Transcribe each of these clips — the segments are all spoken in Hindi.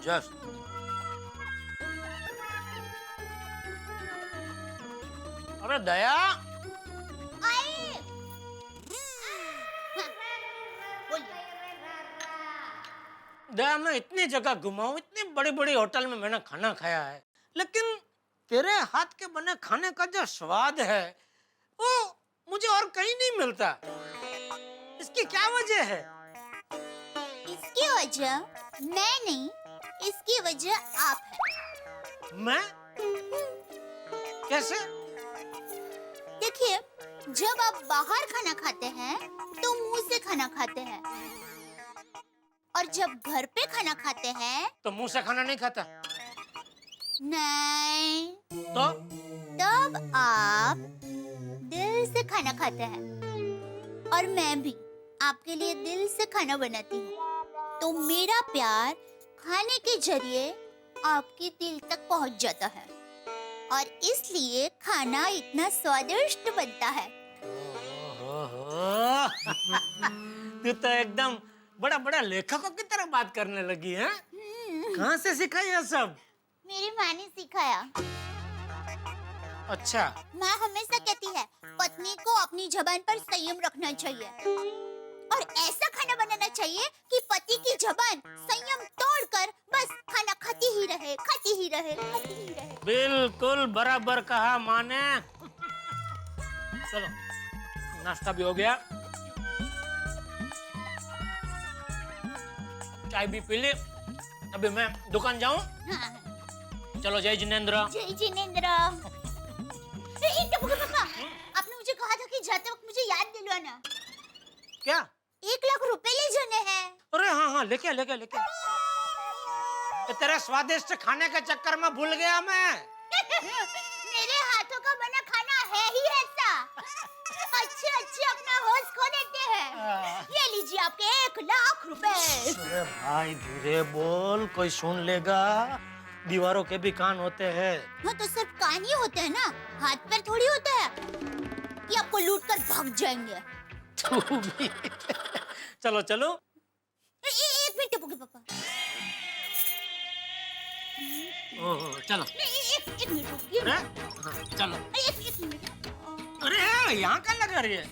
जस्ट। अरे दया, आई। बोलिए। दया मैं इतनी जगह घुमा हूँ, इतनी बड़ी बड़ी होटल में मैंने खाना खाया है, लेकिन तेरे हाथ के बने खाने का जो स्वाद है वो मुझे और कहीं नहीं मिलता। इसकी क्या वजह है? इसकी वजह मैं नहीं, इसकी वजह आप है। मैं? कैसे? देखिए, जब आप बाहर खाना खाते हैं तो मुंह से खाना खाते हैं, और जब घर पे खाना खाते हैं तो मुंह से खाना नहीं खाता? नहीं, तो तब आप दिल से खाना खाते हैं। और मैं भी आपके लिए दिल से खाना बनाती हूँ, तो मेरा प्यार खाने के जरिए आपके दिल तक पहुँच जाता है, और इसलिए खाना इतना स्वादिष्ट बनता है। ओहो। तू तो एकदम बड़ा बड़ा लेखकों की तरह बात करने लगी है। कहाँ से सीखा ये सब? मेरी माँ ने सिखाया। अच्छा। माँ हमेशा कहती है पत्नी को अपनी जबान पर संयम रखना चाहिए, और ऐसा खाना बनाना चाहिए कि पति की जबान संयम तोड़कर बस खाना खाती ही रहे, खाती ही रहे, खाती ही रहे। बिल्कुल बराबर कहा माँ ने। चलो, नाश्ता भी हो गया, चाय भी पी ली, अभी मैं दुकान जाऊं? हाँ। चलो, जय जिनेंद्र। जय जिनेंद्र। पापा, आपने मुझे कहा था कि जाते वक्त मुझे याद दिलवाना। क्या? 1,00,000 रुपए ले जाने हैं। अरे हाँ हाँ, लेके लेके लेके। तेरे स्वादिष्ट खाने के चक्कर में भूल गया मैं। मेरे हाथों का बना खाना है ही ऐसा। अच्छे अच्छे अपना होश खो देते हैं। ये लीजिए आपके 1,00,000 रुपए। अरे भाई धीरे बोल, कोई सुन लेगा। दीवारों के भी कान होते हैं। हाँ, तो सिर्फ कान ही होते हैं ना, हाथ पैर थोड़ी होता है कि आपको लूट कर भाग जाएंगे। तू भी। चलो चलो। एक मिनट टपुके पापा। ओह, चलो। एक मिनट रुकिए। अरे हाँ, चलो। एक मिनट। अरे यहाँ क्या लगा रही है?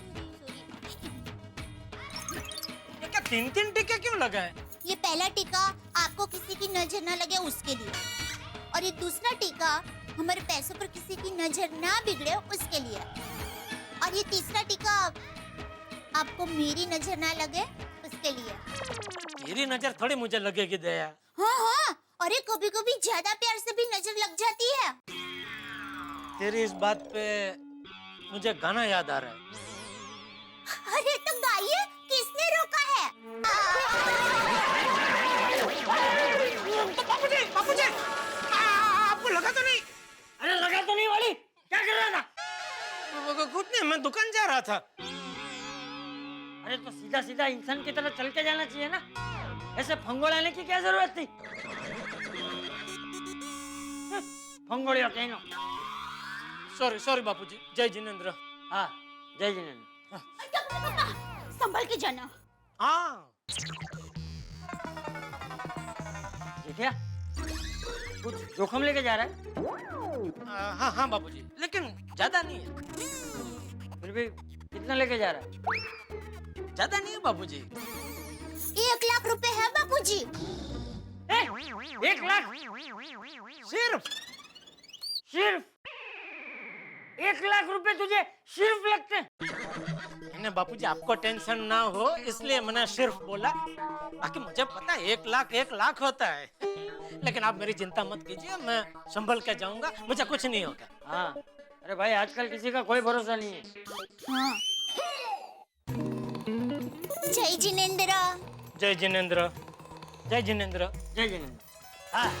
ये क्या 3-3 टीके क्यों लगा है? ये पहला टीका आपको किसी की नजर ना लगे उसके लिए, और ये दूसरा टीका हमारे पैसों पर किसी की नजर ना बिगड़े उसके लिए, और ये तीसरा टीका आपको मेरी नजर ना लगे उसके लिए। तेरी नजर थोड़ी मुझे लगेगी दया। हाँ हाँ, और ये कभी कभी ज्यादा प्यार से भी नजर लग जाती है। तेरी इस बात पे मुझे गाना याद आ रहा है। अरे तो गाइए, किसने रोका है? बापूजी, आपको लगा तो नहीं? अरे लगा तो नहीं वाली, क्या कर रहा था? कुछ नहीं, मैं दुकान जा रहा था। अरे तो सीधा सीधा इंसान की तरह चल के जाना चाहिए ना, ऐसे फंगोड़ाने की क्या जरूरत थी? फंगोड़िया कहनो। सॉरी सॉरी बापूजी। जय जिनेंद्र। हाँ, जय जिनेंद्र। संभल के जाना। हाँ। जेठिया, कुछ जोखम लेके जा रहा है? हाँ हाँ बापूजी, लेकिन ज्यादा नहीं है। फिर भी कितना लेके जा रहा है? ज्यादा नहीं है बापूजी। 1,00,000 रुपए है बापूजी। 1,00,000? सिर्फ सिर्फ 1,00,000 रुपए तुझे सिर्फ लगते हैं? नहीं बापूजी, आपको टेंशन ना हो इसलिए मैंने सिर्फ बोला। बाकी मुझे पता है 1,00,000 होता है। लेकिन आप मेरी चिंता मत कीजिए, मैं संभल के जाऊंगा, मुझे कुछ नहीं होगा। हाँ, अरे भाई आजकल किसी का कोई भरोसा नहीं है। हाँ। जय जिनेंद्र। जय जिनेंद्र। जय जिनेंद्र। जय जिनेंद्र। हाँ।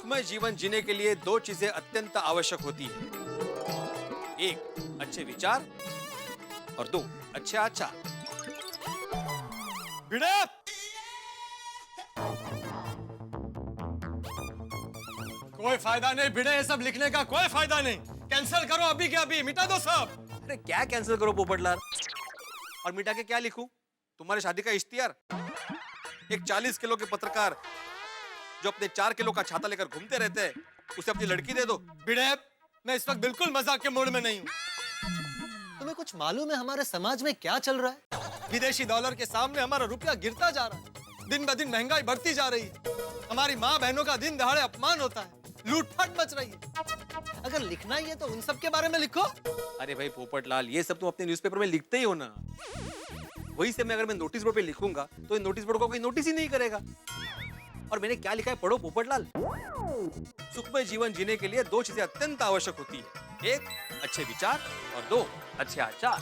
सुखमय जीवन जीने के लिए दो चीजें अत्यंत आवश्यक होती है। एक, अच्छे विचार और दो, अच्छे आचार। भिड़े! कोई फायदा नहीं भिड़े, ये सब लिखने का कोई फायदा नहीं। कैंसिल करो अभी के अभी, मिटा दो सब। अरे क्या कैंसिल करो पोपटलाल, और मिटा के क्या लिखूं? तुम्हारी शादी का इश्तिहार? एक 40 किलो के पत्रकार जो अपने 4 किलो का छाता लेकर घूमते रहते हैं, उसे अपनी लड़की दे दो। भिड़े, मैं इस वक्त बिल्कुल मजाक के मूड में नहीं हूँ। तुम्हें कुछ मालूम है हमारे समाज में क्या चल रहा है? विदेशी डॉलर के सामने हमारा रुपया गिरता जा रहा है। दिन ब दिन महंगाई बढ़ती जा रही है। हमारी माँ बहनों का दिन दहाड़े अपमान होता है, लूटपाट मच रही है। अगर लिखना ही है तो उन सब के बारे में लिखो। अरे भाई पोपटलाल, ये सब तुम अपने न्यूज़पेपर में लिखते ही हो ना। वही से मैं अगर मैं नोटिस बोर्ड पे लिखूंगा तो इन नोटिस बोर्ड को कोई नोटिस ही नहीं करेगा। और मैंने क्या लिखा है पढ़ो पोपटलाल। सुखमय जीवन जीने के लिए दो चीजें अत्यंत आवश्यक होती है। एक, अच्छे विचार और दो, अच्छे आचार।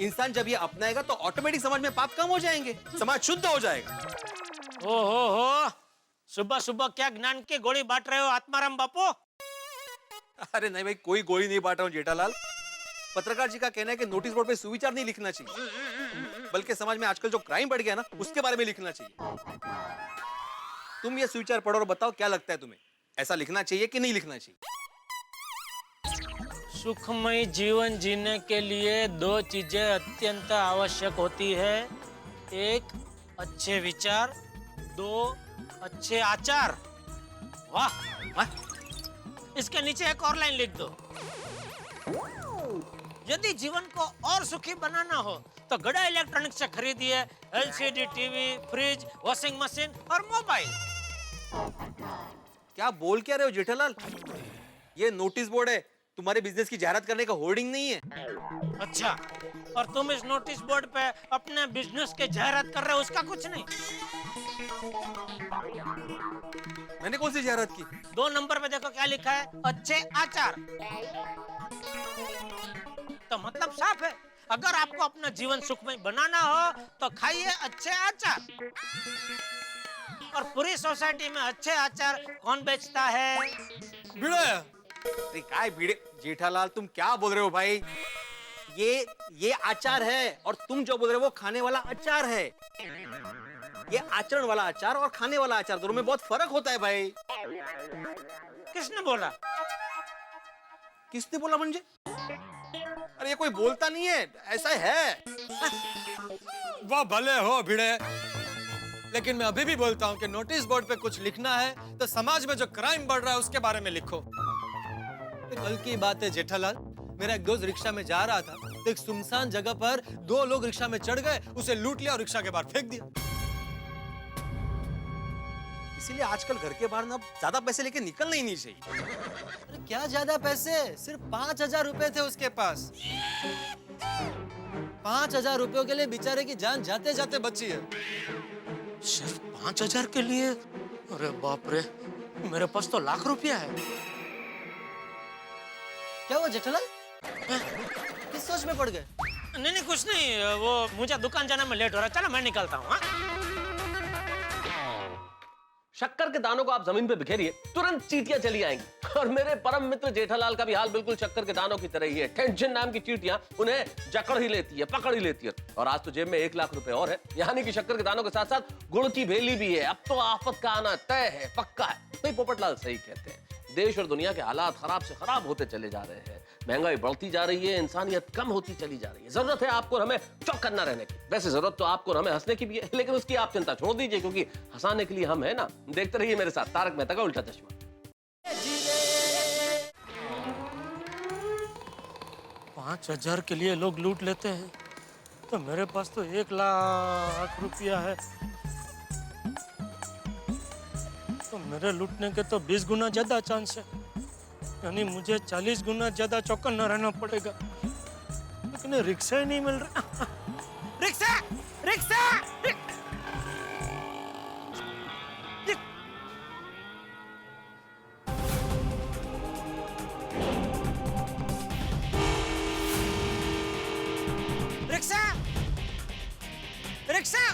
इंसान जब ये अपनाएगा तो ऑटोमेटिक समाज में पाप कम हो जाएंगे, समाज शुद्ध हो जाएगा। हो सुबह सुबह क्या ज्ञान की गोली बांट रहे हो आत्माराम बापू? अरे नहीं भाई, कोई गोली नहीं बांट रहा हूँ जेठालाल। पत्रकार जी का कहना है कि नोटिस बोर्ड पे सुविचार नहीं लिखना चाहिए, बल्कि समाज में आजकल जो क्राइम बढ़ गया ना, उसके बारे में लिखना चाहिए। तुम ये सुविचार पढ़ो और बताओ क्या लगता है तुम्हें, ऐसा लिखना चाहिए कि नहीं लिखना चाहिए? सुखमय जीवन जीने के लिए दो चीजें अत्यंत आवश्यक होती है। एक, अच्छे विचार, दो, अच्छे आचार। वाह वाह! इसके नीचे एक और लाइन लिख दो। यदि जीवन को और सुखी बनाना हो तो गड़ा इलेक्ट्रॉनिक्स से खरीदिए LCD TV, fridge, washing machine और मोबाइल। क्या बोल क्या रहे हो जेठालाल? ये नोटिस बोर्ड है, तुम्हारे बिजनेस की जाहिरात करने का होर्डिंग नहीं है। अच्छा, और तुम इस नोटिस बोर्ड पे अपने बिजनेस के जाहिरात कर रहे हो, उसका कुछ नहीं? मैंने कौन सी जाहिरात की? 2 नंबर पे देखो क्या लिखा है, अच्छे आचार। तो मतलब साफ है, अगर आपको अपना जीवन सुखमय बनाना हो तो खाइए अच्छे आचार। और पूरी सोसाइटी में अच्छे आचार कौन बेचता है? भिड़े! अरे काय भिड़े जेठालाल, तुम क्या बोल रहे हो भाई? ये आचार है और तुम जो बोल रहे हो वो खाने वाला अचार है। ये आचरण वाला अचार और खाने वाला अचार, दोनों में बहुत फर्क होता है भाई। किसने बोला? किसने बोला म्हणजे? अरे ये कोई बोलता नहीं है, ऐसा है। वो भले हो भिड़े, लेकिन मैं अभी भी बोलता हूँ कि नोटिस बोर्ड पे कुछ लिखना है तो समाज में जो क्राइम बढ़ रहा है उसके बारे में लिखो। कल की बात है जेठालाल, मेरा एक दोस्त रिक्शा में जा रहा था तो एक सुनसान जगह पर 2 लोग रिक्शा में चढ़ गए, उसे लूट लिया और रिक्शा के बाहर फेंक दिया। इसीलिए आजकल घर के बाहर ना ज्यादा पैसे लेके निकलना ही नहीं चाहिए। अरे क्या ज्यादा पैसे, सिर्फ 5,000 रुपए थे उसके पास। 5,000 रुपयों के लिए बेचारे की जान जाते जाते बची है। सिर्फ 5,000 के लिए? अरे बाप रे, मेरे पास तो लाख रुपया है। क्या हुआ जेठालाल, किस सोच में पड़ गए? नहीं कुछ नहीं, वो मुझे दुकान जाने में लेट हो रहा है। चलो मैं निकलता हूँ। शक्कर के दानों को आप जमीन पे बिखेरिए, तुरंत चींटियां चली आएंगी। और मेरे परम मित्र जेठालाल का भी हाल बिल्कुल शक्कर के दानों की तरह ही है। टेंशन नाम की चींटियां उन्हें जकड़ ही लेती है, पकड़ ही लेती है। और आज तो जेब में 1 लाख रुपए और है, यानी कि शक्कर के दानों के साथ साथ गुड़ की भेली भी है। अब तो आफत का आना तय है, पक्का है। भाई पोपटलाल सही कहते हैं, देश और दुनिया के हालात खराब से खराब होते चले जा रहे हैं। महंगाई बढ़ती जा रही है, इंसानियत कम होती चली जा रही है। जरूरत है आपको और हमें चौकन्ना रहने की। वैसे जरूरत तो आपको और हमें हंसने की भी है, लेकिन उसकी आप चिंता छोड़ दीजिए, क्योंकि हंसाने के लिए हम है ना। देखते रहिए मेरे साथ तारक मेहता का उल्टा चश्मा। 5,000 के लिए लोग लूट लेते हैं, तो मेरे पास तो 1 लाख रुपया है। तो मेरे लूटने के तो 20 गुना ज्यादा चांस है, यानी मुझे 40 गुना ज्यादा चौकन्ना रहना पड़ेगा। लेकिन रिक्शा ही नहीं मिल रहा। रिक्शा! रिक्शा! रिक्शा! रिक्शा!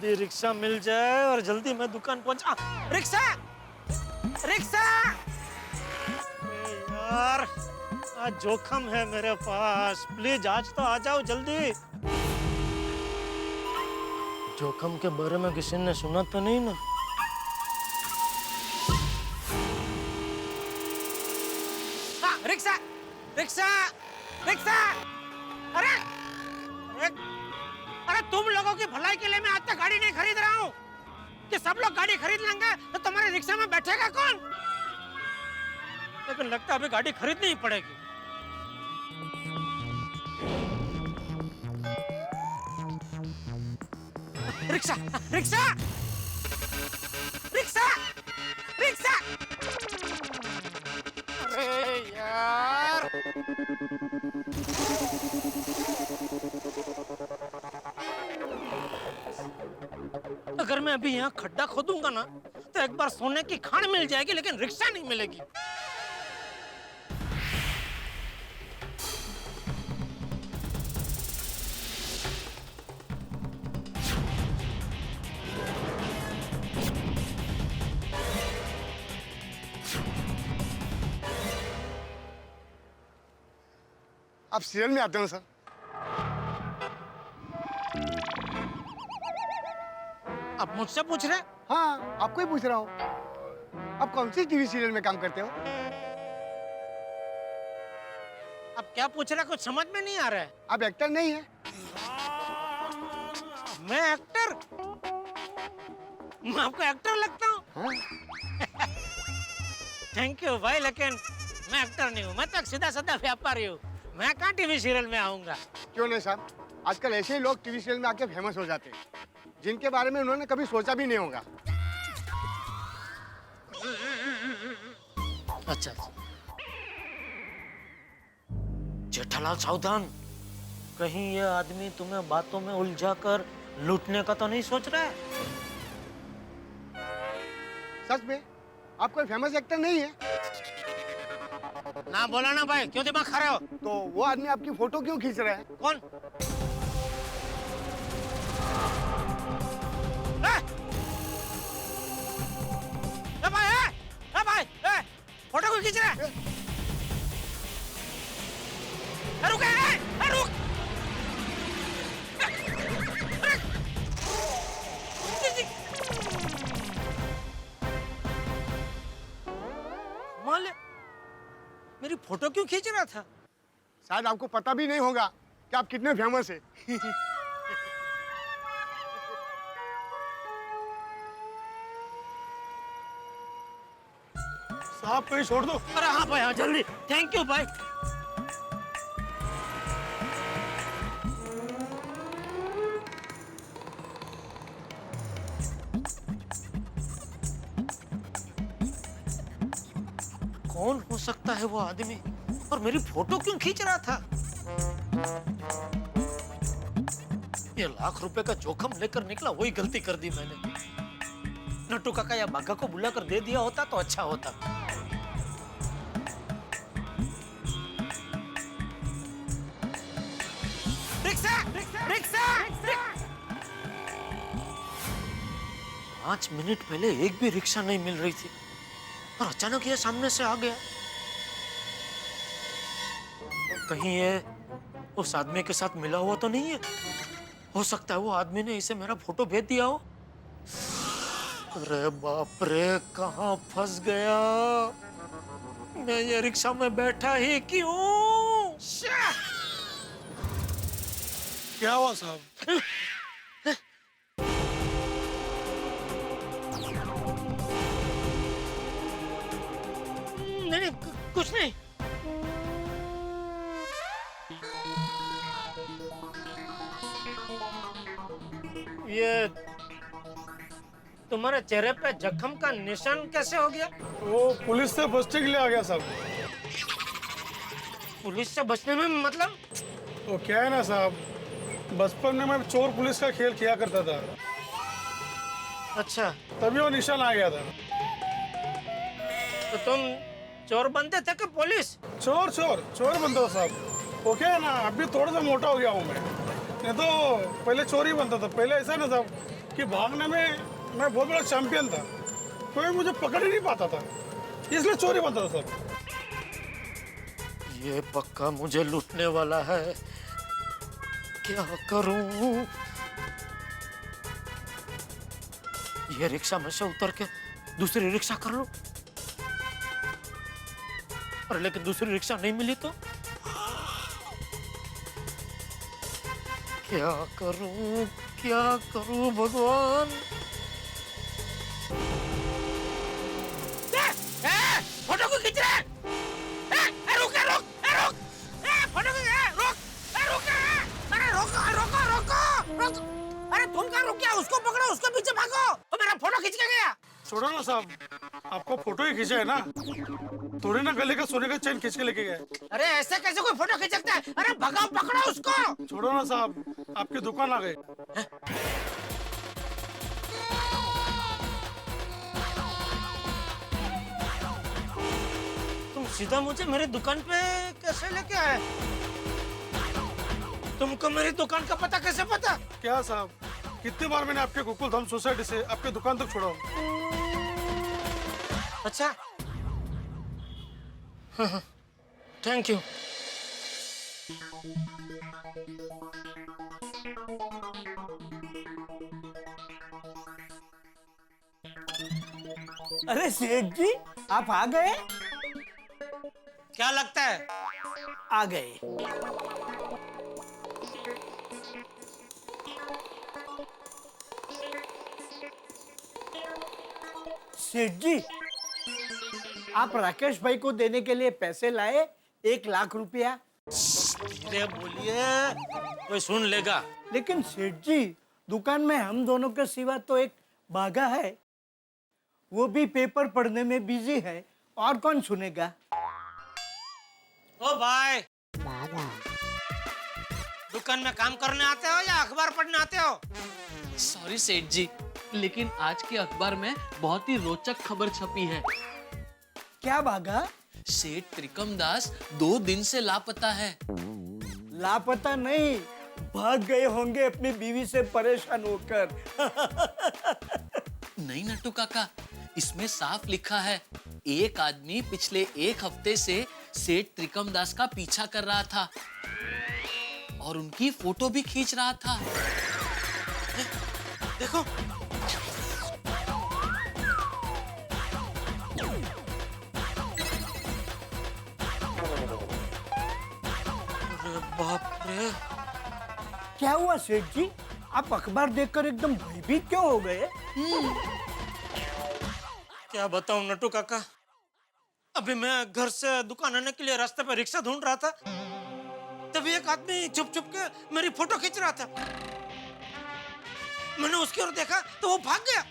जल्दी रिक्शा मिल जाए और जल्दी मैं दुकान पहुंचा। Rickshaw rickshaw. अरे यार आज जोखम है मेरे पास, प्लीज आज तो आ जाओ जल्दी। जोखम के बारे में किसी ने सुना तो नहीं ना? हाँ, रिक्शा रिक्शा रिक्शा। अरे अरे तुम लोगों की भलाई के लिए मैं आज तक गाड़ी नहीं खरीद रहा हूँ कि सब लोग गाड़ी खरीद लेंगे तो तुम्हारे रिक्शा में बैठेगा कौन? लेकिन लगता है अभी गाड़ी खरीदनी ही पड़ेगी। Rickshaw rickshaw rickshaw rickshaw. अरे यार अगर मैं अभी यहाँ खड्डा खोदूंगा ना तो एक बार सोने की खान मिल जाएगी, लेकिन रिक्शा नहीं मिलेगी। आप सीरियल में आते हो सर? आप मुझसे पूछ रहे? हाँ, आपको ही पूछ रहा हूँ। आप कौन सी टीवी सीरियल में काम करते हो? आप क्या पूछ रहे? कुछ समझ में नहीं आ रहा है। आप एक्टर नहीं है? मैं एक्टर? मैं आपको एक्टर लगता हूँ? हाँ? थैंक यू भाई, लेकिन मैं एक्टर नहीं हूँ। मैं तो एक सीधा साधा व्यापारी हूँ। मैं कहाँ टीवी सीरियल में आऊंगा? क्यों नहीं साहब, आजकल ऐसे ही लोग टीवी सीरियल में आके फेमस हो जाते हैं जिनके बारे में उन्होंने कभी सोचा भी नहीं होगा। अच्छा जेठालाल सावधान, कहीं ये आदमी तुम्हें बातों में उलझाकर लूटने का तो नहीं सोच रहा है? सच में आप कोई फेमस एक्टर नहीं है? ना बोला ना भाई, क्यों दिमाग खा रहे हो? तो वो आदमी आपकी फोटो क्यों खींच रहा है? कौन? भाई फोटो क्यों खींच रहा है? रुक रुक। मान ले मेरी फोटो क्यों खींच रहा था? शायद आपको पता भी नहीं होगा कि आप कितने फेमस है। साहब कहीं छोड़ दो। अरे हाँ भाई, हाँ जल्दी। थैंक यू भाई। कौन हो सकता है वो आदमी, और मेरी फोटो क्यों खींच रहा था? ये लाख रुपए का जोखम लेकर निकला, वही गलती कर दी मैंने। नट्टू काका या बाघा को बुलाकर दे दिया होता तो अच्छा होता। Rickshaw rickshaw. 5 मिनट पहले एक भी रिक्शा नहीं मिल रही थी और अचानक ये सामने से आ गया। कहीं ये उस आदमी के साथ मिला हुआ तो नहीं है? हो सकता है वो आदमी ने इसे मेरा फोटो भेज दिया हो। अरे बाप रे, कहाँ फंस गया मैं। ये रिक्शा में बैठा ही क्यों? क्या हुआ साहब? नहीं कुछ नहीं। ये तुम्हारे चेहरे पे जख्म का निशान कैसे हो गया? वो पुलिस से बचने के लिए आ गया साहब। पुलिस से बचने में मतलब? वो क्या है ना साहब, बचपन में मैं चोर पुलिस का खेल किया करता था, अच्छा तभी वो निशान आ गया था। तो तुम चोर बनते थे कि पुलिस? चोर चोर चोर बनता था साहब। वो क्या है ना, अभी थोड़ा सा मोटा हो गया हूँ मैं, नहीं तो पहले चोरी बनता था। पहले ऐसा ना साहब कि भागने में मैं बहुत बड़ा चैंपियन था, कोई मुझे पकड़ ही नहीं पाता था, इसलिए चोरी बनता था सर। ये पक्का मुझे लूटने वाला है, क्या करूं? ये रिक्शा में से उतर के दूसरी रिक्शा कर लूं, पर लेकिन दूसरी रिक्शा नहीं मिली तो क्या करूं भगवान? फोटो को खींच रहा है। रुक रुक रुक, फोटो को रुक, अरे रोको रोको रोको रोक। अरे तुम कहाँ रुक गया? उसको पकड़ो, उसके पीछे भागो, वो मेरा फोटो खींच के गया। छोड़ो ना साहब, आपको फोटो ही खींचा है ना, थोड़ी ना गले का सोने का चैन खींच के लेके गए। अरे ऐसे कैसे कोई फोटो खींच सकता है? अरे भगाओ, पकड़ो उसको। छोड़ो ना साहब, आपकी दुकान आ गई। तुम सीधा मुझे मेरी दुकान पे कैसे लेके आए? तुमको मेरी दुकान का पता कैसे पता? क्या साहब, कितनी बार मैंने आपके गोकुल धाम सोसाइटी से आपके दुकान तक छोड़ा हूँ। अच्छा, थैंक यू। अरे सेठ जी, आप आ गए? क्या लगता है? आ गए। सेठ जी, आप राकेश भाई को देने के लिए पैसे लाए, 1 लाख रुपया। धीरे बोलिए, कोई सुन लेगा। लेकिन सेठ जी, दुकान में हम दोनों के सिवा तो एक बाघा है, वो भी पेपर पढ़ने में बिजी है, और कौन सुनेगा? ओ भाई, दुकान में काम करने आते हो या अखबार पढ़ने आते हो? सॉरी सेठ जी, लेकिन आज के अखबार में बहुत ही रोचक खबर छपी है। क्या बाघा? सेठ त्रिकम दास 2 दिन से लापता है। लापता नहीं, भाग गए होंगे अपनी बीवी से परेशान होकर। नहीं नट्टू काका, इसमें साफ लिखा है, एक आदमी पिछले 1 हफ्ते से सेठ त्रिकम दास का पीछा कर रहा था और उनकी फोटो भी खींच रहा था। देखो, अरे बाप रे, क्या हुआ सेठ जी? आप अखबार देखकर एकदम भयभीत क्यों हो गए? क्या बताऊं नट्टू काका, अभी मैं घर से दुकान आने के लिए रास्ते पर रिक्शा ढूंढ रहा था, तभी एक आदमी छुप छुप के मेरी फोटो खींच रहा था। मैंने उसकी ओर देखा तो वो भाग गया।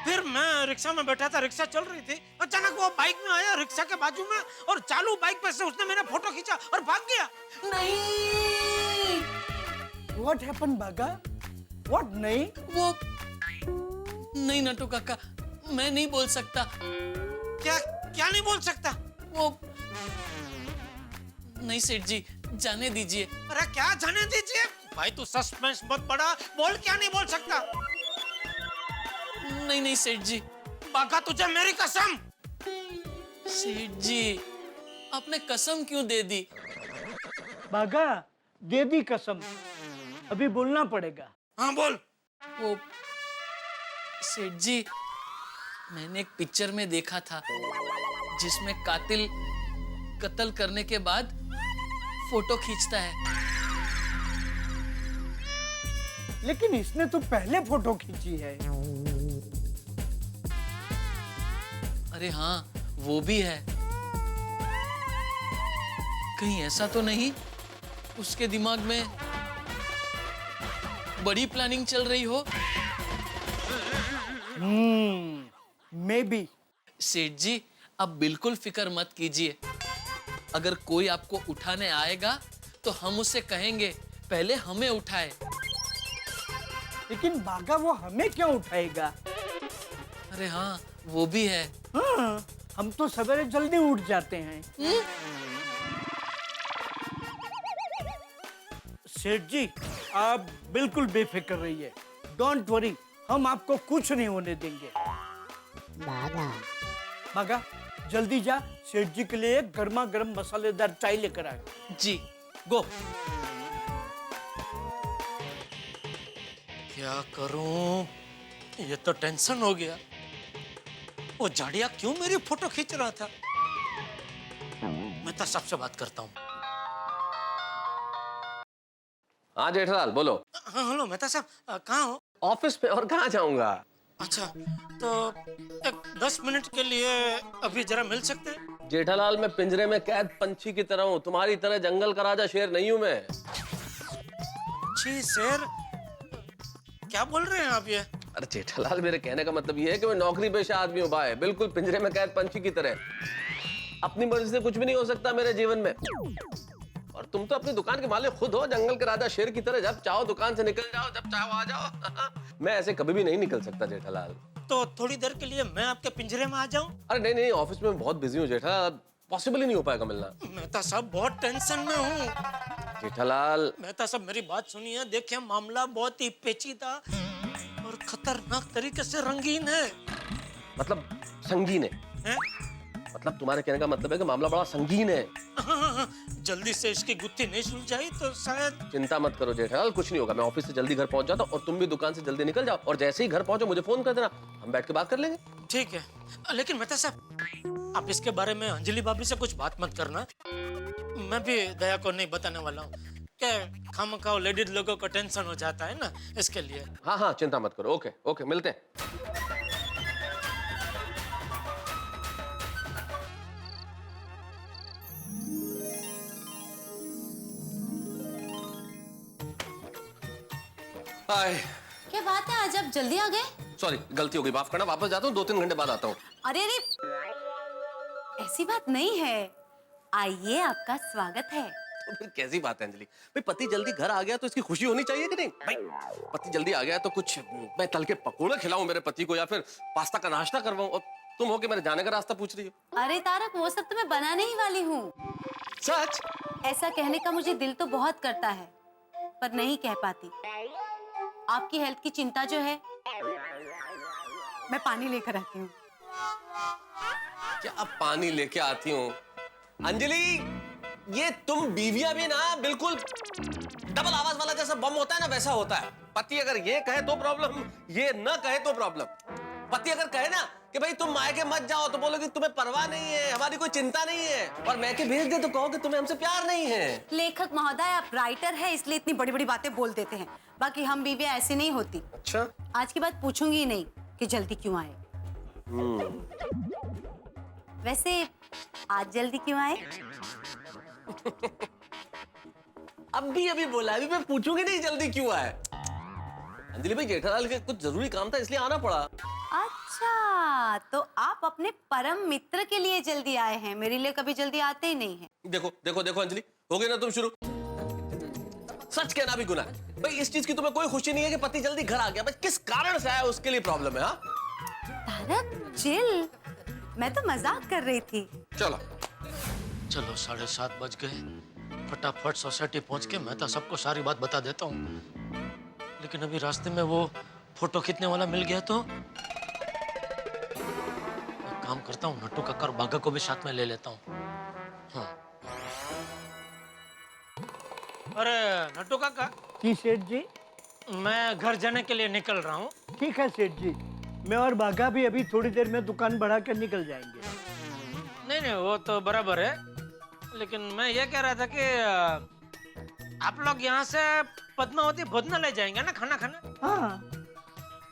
फिर मैं रिक्शा में बैठा था, रिक्शा चल रही थी, अचानक वो बाइक में आया रिक्शा के बाजू में, और चालू बाइक पे से उसने मेरा फोटो खींचा और भाग गया। What happened, Wagah? What नहीं? वो नहीं नट्टू काका, मैं नहीं बोल सकता। क्या क्या नहीं बोल सकता? वो नहीं सेठ जी, जाने दीजिए। अरे क्या जाने दीजिए भाई, तू सस्पेंस मत बढ़ा, बोल क्या नहीं बोल सकता? नहीं नहीं सेठ जी। बाका, तुझे मेरी कसम। सेठ जी, आपने कसम क्यों दे दी? बाघा, दे दी कसम, अभी बोलना पड़ेगा। हाँ बोल। वो सेठ जी, मैंने एक पिक्चर में देखा था जिसमें कातिल कत्ल करने के बाद फोटो खींचता है। लेकिन इसने तो पहले फोटो खींची है। अरे हाँ, वो भी है। कहीं ऐसा तो नहीं उसके दिमाग में बड़ी प्लानिंग चल रही हो? May be. सेठ जी, अब बिल्कुल फिक्र मत कीजिए। अगर कोई आपको उठाने आएगा तो हम उसे कहेंगे पहले हमें उठाए। लेकिन बाघा, वो हमें क्यों उठाएगा? अरे हाँ, वो भी है। हाँ, हम तो सवेरे जल्दी उठ जाते हैं। सेठ जी, आप बिल्कुल बेफिक्र रहिए। डोंट वरी, हम आपको कुछ नहीं होने देंगे। बागा, जल्दी जा, सेठ जी के लिए गर्मा गर्म मसालेदार चाय लेकर आए। जी, गो। क्या करूं? ये तो टेंशन हो गया। वो झाड़िया क्यों मेरी फोटो खींच रहा था? मैं तो सबसे बात करता हूँ। हाँ जेठालाल बोलो। हाँ हेलो मेहता साहब, कहाँ हो? ऑफिस में, और कहाँ जाऊंगा। अच्छा, तो एक 10 मिनट के लिए अभी जरा मिल सकते हैं? जेठालाल मैं पिंजरे में कैद पंछी की तरह हूँ, तुम्हारी तरह जंगल का राजा शेर नहीं हूँ मैं। जी शेर, क्या बोल रहे हैं आप ये? अरे जेठालाल, मेरे कहने का मतलब ये है कि मैं नौकरी पेशा आदमी हूँ भाई, बिल्कुल पिंजरे में कैद पंछी की तरह। अपनी मर्जी से कुछ भी नहीं हो सकता मेरे जीवन में। और तुम तो अपनी दुकान के मालिक खुद हो, जंगल के राजा शेर की तरह। जब चाहो दुकान से निकल जाओ, जब चाहो आ जाओ। मैं ऐसे कभी भी नहीं निकल सकता जेठालाल। तो थोड़ी देर के लिए मैं आपके पिंजरे में आ जाऊं? अरे नहीं नहीं, ऑफिस में बहुत बिजी हूँ जेठा, पॉसिबल ही नहीं हो पाएगा मिलना। मेहता साहब बहुत टेंशन में हूँ। जेठालाल मेहता साहब मेरी बात सुनिए, देखिए मामला बहुत ही पेचीदा और खतरनाक तरीके से रंगीन है। मतलब संगीन है? मतलब तुम्हारे कहने का मतलब है कि मामला बड़ा संगीन है। हाँ, जल्दी से इसकी गुत्थी नहीं सुलझाई तो शायद। चिंता मत करो जेठालाल, कुछ नहीं होगा। मैं ऑफिस से जल्दी घर पहुंच जाता हूँ और तुम भी दुकान से जल्दी निकल जाओ, और जैसे ही घर पहुंचो मुझे फोन कर देना, हम बैठ के बात कर लेंगे। ठीक है, लेकिन मेहता साहब आप इसके बारे में अंजलि भाभी से कुछ बात मत करना। मैं भी दया को नहीं बताने वाला हूँ कि खामखा लेडीज लोगों को टेंशन हो जाता है ना, इसके लिए। हाँ हाँ चिंता मत करो। ओके ओके, मिलते हैं। हाय। क्या बात है, आज आप जल्दी आ गए? सॉरी, गलती हो गई, माफ करना। वापस जाता हूँ, 2-3 घंटे बाद आता हूँ। अरे अरे, ऐसी बात नहीं है, आइए, आपका स्वागत है। तो फिर कैसी बात है अंजलि भाई? पति जल्दी घर आ गया तो इसकी खुशी होनी चाहिए कि नहीं भाई? पति जल्दी आ गया तो कुछ मैं तल के पकोड़े खिलाऊं मेरे पति को, या फिर पास्ता का नाश्ता करवाऊं, और तुम हो के मेरे जाने का रास्ता पूछ रही हो। अरे तारक, वो सब तो मैं बनाने ही वाली हूँ। सच? ऐसा कहने का मुझे दिल तो बहुत करता है, पर नहीं कह पाती। आपकी हेल्थ की चिंता जो है, मैं पानी लेकर आती हूँ। क्या अब पानी लेके आती हूँ? अंजलि, ये तुम बीवियां भी ना बिल्कुल डबल आवाज वाला जैसा बम होता है ना, वैसा होता है। पति अगर ये कहे तो प्रॉब्लम, ये न कहे तो प्रॉब्लम। पति अगर कहे ना कि भाई तुम मायके मत जाओ, तो बोलोगे तुम्हें परवाह नहीं है, हमारी कोई चिंता नहीं है। और मैके भेज दे तो कहो कि तुम्हें हमसे प्यार नहीं है। लेखक महोदय, आप राइटर है, इसलिए इतनी बड़ी बड़ी बातें बोल देते हैं। बाकी हम बीवियां ऐसी नहीं होती। अच्छा, आज की बात पूछूंगी ही नहीं कि जल्दी क्यों आए। वैसे आज जल्दी क्यों आए? अभी बोला, अभी मैं पूछूंगी नहीं जल्दी क्यों आए। अंजलि भाई, जेठालाल के कुछ जरूरी काम था इसलिए आना पड़ा। अच्छा, तो आप अपने परम मित्र के लिए जल्दी आए हैं, मेरे लिए कभी जल्दी आते ही नहीं हैं। देखो देखो देखो अंजलि, हो गए ना तुम शुरू। सच कहना भी गुनाह है भाई। इस चीज की तुम्हें कोई खुशी नहीं है कि पति जल्दी घर आ गया, बस किस कारण से आया उसके लिए प्रॉब्लम है। हाँ तारक चिल, मैं तो मजाक कर रही थी। चलो 7:30 बज गए। फटाफट सोसाइटी पहुंच के मैं तो सबको सारी बात बता देता हूँ। लेकिन अभी रास्ते में वो फोटो खींचने वाला मिल गया तो एक काम करता हूँ, नट्टू काका और बाघा को भी साथ में ले लेता हूँ। हाँ। अरे नट्टू काका। जी सेठ जी। मैं घर जाने के लिए निकल रहा हूँ। ठीक है सेठ जी, मैं और बाघा भी अभी थोड़ी देर में दुकान बढ़ा कर निकल जाएंगे। नहीं वो तो बराबर है, लेकिन मैं ये कह रहा था कि आप लोग यहाँ से पद्मावती भोजनालय जाएंगे ना खाना खाने? हाँ।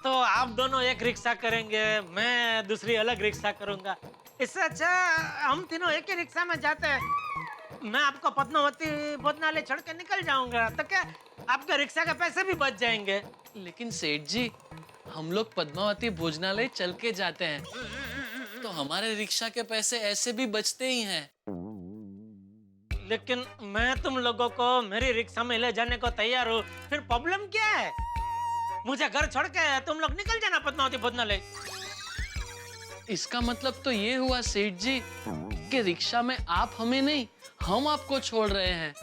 तो आप दोनों एक रिक्शा करेंगे, मैं दूसरी अलग रिक्शा करूंगा। इससे अच्छा हम तीनों एक ही रिक्शा में जाते हैं। मैं आपको पद्मावती भोजनालय छोड़ के निकल जाऊंगा, तो क्या आपके रिक्शा के पैसे भी बच जाएंगे। लेकिन सेठ जी, हम लोग पद्मावती भोजनालय चल के जाते हैं, तो हमारे रिक्शा के पैसे ऐसे भी बचते ही हैं। लेकिन मैं तुम लोगों को मेरी रिक्शा में ले जाने को तैयार हूँ, फिर प्रॉब्लम क्या है? मुझे घर छोड़ के तुम लोग निकल जाना पद्मावती भोजनालय। इसका मतलब तो ये हुआ सेठ जी कि रिक्शा में आप हमें नहीं, हम आपको छोड़ रहे हैं।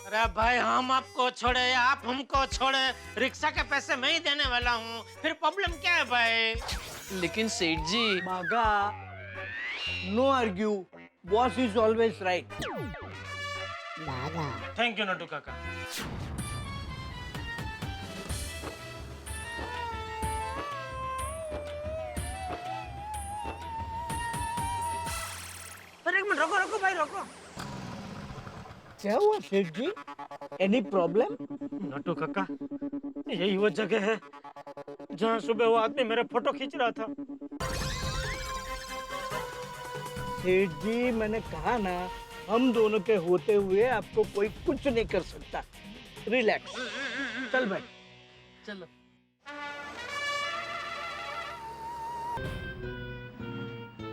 अरे भाई हम आपको छोड़े या आप हमको छोड़े, रिक्शा के पैसे मैं ही देने वाला हूँ, फिर प्रॉब्लम क्या है भाई? लेकिन सेठ जी, बागा, no argue, boss is always right. Thank you Natu काका। अरे एक मिनट रुको रुको भाई रुको। क्या हुआ सेठ जी? Any problem? नटू काका, यही वो जगह है जहाँ सुबह वो आदमी मेरे फोटो खींच रहा था। सेठ जी, मैंने कहा ना, हम दोनों के होते हुए आपको कोई कुछ नहीं कर सकता। रिलैक्स, चल भाई चलो।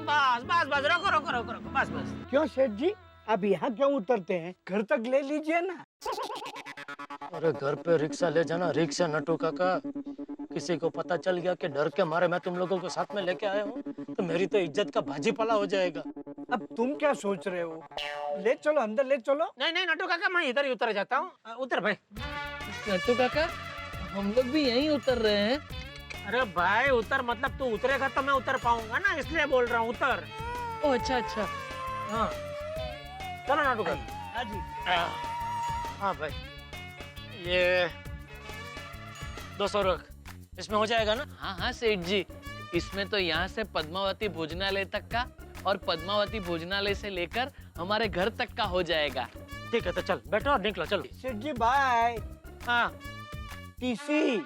बस बस बस रुको रुको रुको रुको बस बस। क्यों सेठ जी, आप यहाँ क्यों उतरते हैं? घर तक ले लीजिए ना। अरे घर पे रिक्शा ले जाना रिक्शा नटू काका, किसी को पता चल गया कि डर के मारे मैं तुम लोगों को साथ में लेके आया हूँ तो मेरी तो इज्जत का भाजीपाला हो जाएगा। अब तुम क्या सोच रहे हो? ले चलो, अंदर ले चलो। नहीं नहीं नटू काका, मैं इधर ही उतर जाता हूँ। उतर भाई। नट्टू काका, हम लोग भी यहीं उतर रहे हैं। अरे भाई उतर मतलब तू उतरेगा तो मैं उतर पाऊंगा ना, इसलिए बोल रहा हूँ उतर। ओ अच्छा अच्छा। हाँ चलो नटू काका। हाँ जी। हाँ भाई, ये 200 रख, इसमें हो जाएगा ना? हाँ हाँ सेठ जी, इसमें तो यहाँ से पद्मावती भोजनालय तक का और पद्मावती भोजनालय से लेकर हमारे घर तक का हो जाएगा। ठीक है तो चल बैठो और निकलो चलो। सेठ जी बाय। हाँ टीसी।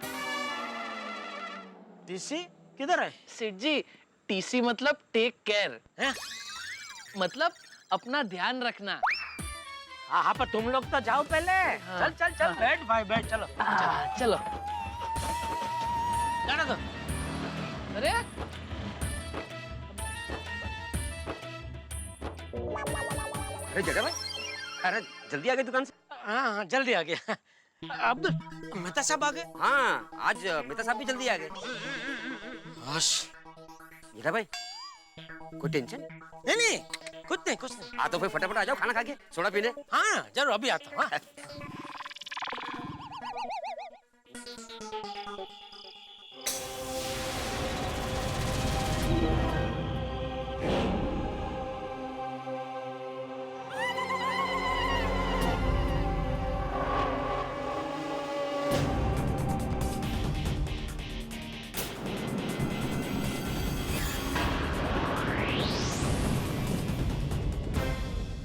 टीसी किधर है? सेठ जी, टीसी मतलब टेक केयर हैं? मतलब अपना ध्यान रखना। हाँ हाँ पर तुम लोग तो जाओ पहले। हाँ, चल चल चल बैठ भाई बैठ चलो। चलो। जाना तो। अरे अरे जेठा भाई, अरे जल्दी आ गए दुकान से? हाँ हाँ जल्दी आ गया। अब्दुल, मेहता साहब आ गए? हाँ, आज मेहता साहब भी जल्दी आ गए। जेठा भाई, कोई टेंशन? नहीं नहीं कुछ नहीं कुछ नहीं। हाँ तो फिर फटाफट आ जाओ खाना खा के, सोडा पीने। हाँ जरूर अभी आता हूँ। हाँ।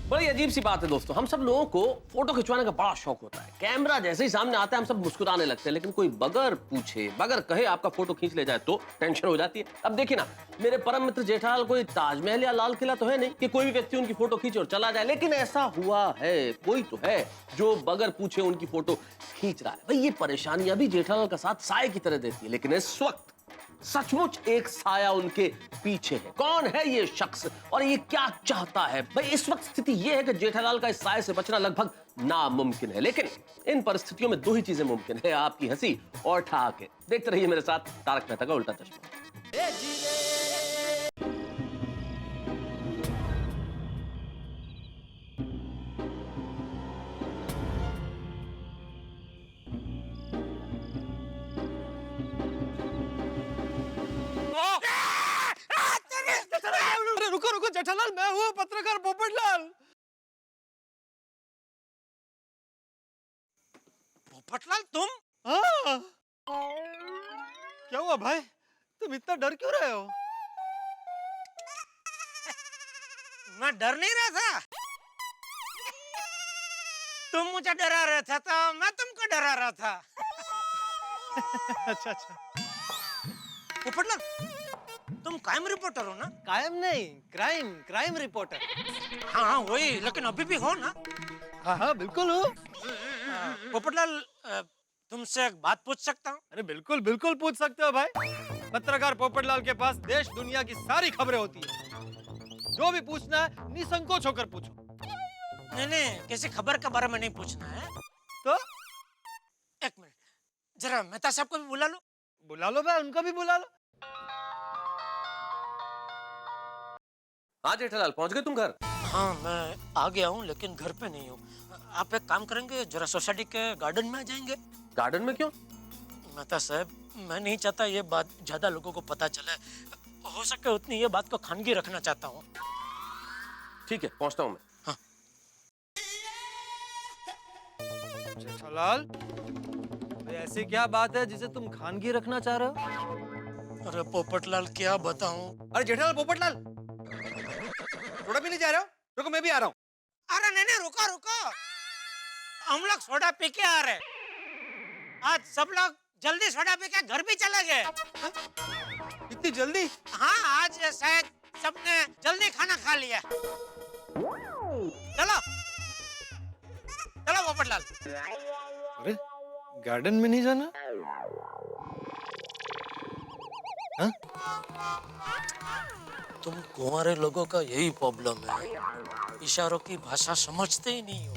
बड़ी अजीब सी बात है दोस्तों, हम सब लोगों को फोटो खिंचवाने का बड़ा शौक होता है। कैमरा जैसे ही सामने आता है हम सब मुस्कुराने लगते हैं, लेकिन कोई बगैर पूछे बगैर कहे आपका फोटो खींच ले जाए तो टेंशन हो जाती है। अब देखिए ना, मेरे परम मित्र जेठालाल कोई ताजमहल या लाल किला तो है नहीं कि कोई भी व्यक्ति उनकी फोटो खींचे और चला जाए, लेकिन ऐसा हुआ है, कोई तो है जो बगैर पूछे उनकी फोटो खींच रहा है। भाई ये परेशानियां भी जेठालाल का साथ साए की तरह देती है, लेकिन इस वक्त सचमुच एक साया उनके पीछे है। कौन है ये शख्स और ये क्या चाहता है? भाई इस वक्त स्थिति ये है कि जेठालाल का इस साये से बचना लगभग नामुमकिन है, लेकिन इन परिस्थितियों में दो ही चीजें मुमकिन है, आपकी हंसी और ठहाके। देखते रहिए मेरे साथ तारक मेहता का उल्टा चश्मा। अरे रुको रुको जेठालाल, मैं हूँ पत्रकार पोपटलाल। पोपटलाल तुम? हाँ। क्या हुआ भाई, तुम इतना डर क्यों रहे हो? मैं डर नहीं रहा था, तुम मुझे डरा रहे थे तो मैं तुमको डरा रहा था। अच्छा अच्छा। पोपटलाल तुम कायम रिपोर्टर हो ना? कायम नहीं, क्राइम रिपोर्टर। हाँ हाँ वही, लेकिन अभी भी हो ना? हाँ हाँ बिल्कुल हूँ। पोपटलाल तुमसे एक बात पूछ सकता हूँ? अरे बिल्कुल बिल्कुल पूछ सकते हो भाई। पत्रकार पोपटलाल के पास देश दुनिया की सारी खबरें होती है, जो भी पूछना है निसंकोच होकर पूछो। नहीं नहीं, किसी खबर के बारे में नहीं पूछना है। तो एक मिनट, जरा मेहता साहब को भी बुला लो। बुला लो भाई, उनको भी बुला लो। हाँ जेठालाल, पहुंच गए तुम घर? हाँ मैं आ गया हूँ लेकिन घर पे नहीं हूँ। आप एक काम करेंगे, जरा सोसाइटी के गार्डन में आ जाएंगे? गार्डन में क्यों? मेहता साहब, मैं नहीं चाहता ये बात ज्यादा लोगों को पता चले। हो सके उतनी ये बात को खानगी रखना चाहता हूँ। ठीक है, पहुंचता हूं मैं। हाँ। जेठालाल, ये ऐसी क्या बात है जिसे तुम खानगी रखना चाह रहे हो? अरे पोपटलाल क्या बताऊं। अरे जेठालाल, पोपटलाल, थोड़ा भी नहीं जा रहे हो? रुको, मैं भी आ रहा हूँ। अरे नहीं रुको रुको, हम लोग सोडा पी के आ रहे। आज सब लोग जल्दी सोडा पी के घर भी चले गए। इतनी जल्दी? हाँ, आज शायद सबने जल्दी खाना खा लिया। चलो चलो पोपटलाल। अरे गार्डन में नहीं जाना? हाँ? तुम कुंवारे लोगों का यही प्रॉब्लम है, इशारों की भाषा समझते ही नहीं हो।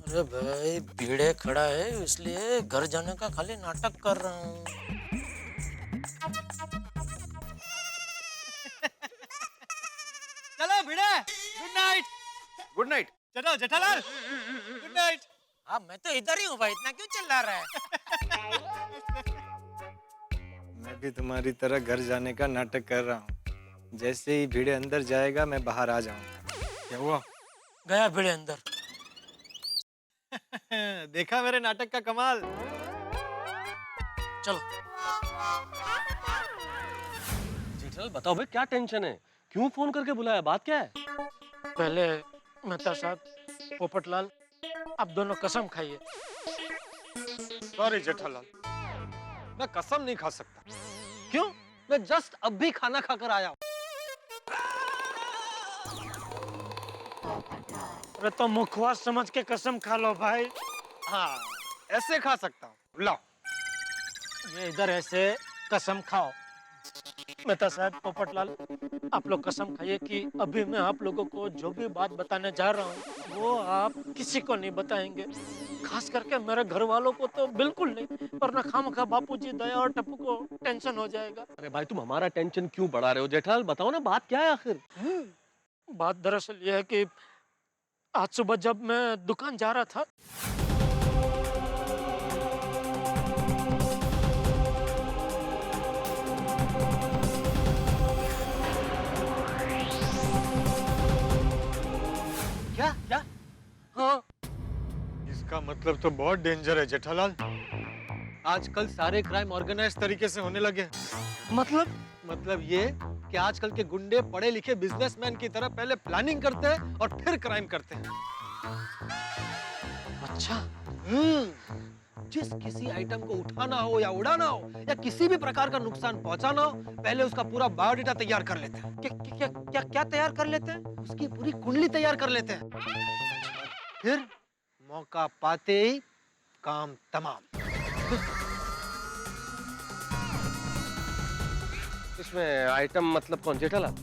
अरे भाई, भीड़े खड़ा है इसलिए घर जाने का खाली नाटक कर रहा हूँ। चलो भिड़े, गुड नाइट। Good night. चलो जेठालाल, गुड नाइट। हाँ मैं तो इधर ही हूँ भाई, इतना क्यों चिल्ला रहा है? मैं भी तुम्हारी तरह घर जाने का नाटक कर रहा हूँ। जैसे ही भिड़े अंदर जाएगा मैं बाहर आ जाऊंगा। क्या हुआ? गया भीड़े अंदर। देखा मेरे नाटक का कमाल? चलो। जेठालाल बताओ भाई, क्या टेंशन है? क्यों फोन करके बुलाया? बात क्या है? पहले मेहता साहब, पोपटलाल, आप दोनों कसम खाइए। सॉरी जेठालाल, मैं कसम नहीं खा सकता। क्यों? मैं जस्ट अभी खाना खाकर आया हूँ। अरे तो मुखवास समझ के कसम खा लो भाई। हाँ, ऐसे खा सकता हूँ। लाओ। ये इधर ऐसे कसम खाओ। मेहता साहब, पोपटलाल, आप लोग कसम खाइए कि अभी मैं आप लोगों को जो भी बात बताने जा रहा हूँ वो आप किसी को नहीं बताएंगे, खास करके मेरे घर वालों को तो बिल्कुल नहीं, वरना खामखा बापूजी, दया और टप्पू को टेंशन हो जाएगा। अरे भाई, तुम हमारा टेंशन क्यों बढ़ा रहे हो? जेठालाल बताओ ना, बात क्या है आखिर? बात दरअसल ये है कि आज सुबह जब मैं दुकान जा रहा था, क्या क्या? हाँ, इसका मतलब तो बहुत डेंजर है जेठालाल। आजकल सारे क्राइम ऑर्गेनाइज तरीके से होने लगे। मतलब ये कि आजकल के गुंडे पढ़े लिखे बिजनेसमैन की तरह पहले प्लानिंग करते हैं और फिर क्राइम करते हैं। अच्छा। जिस किसी आइटम को उठाना हो या उड़ाना हो या किसी भी प्रकार का नुकसान पहुंचाना हो, पहले उसका पूरा बायोडाटा तैयार कर लेते हैं। क्या तैयार कर लेते हैं? उसकी पूरी कुंडली तैयार कर लेते हैं। फिर मौका पाते ही काम तमाम। इसमें आइटम मतलब कौन? जेठालाल?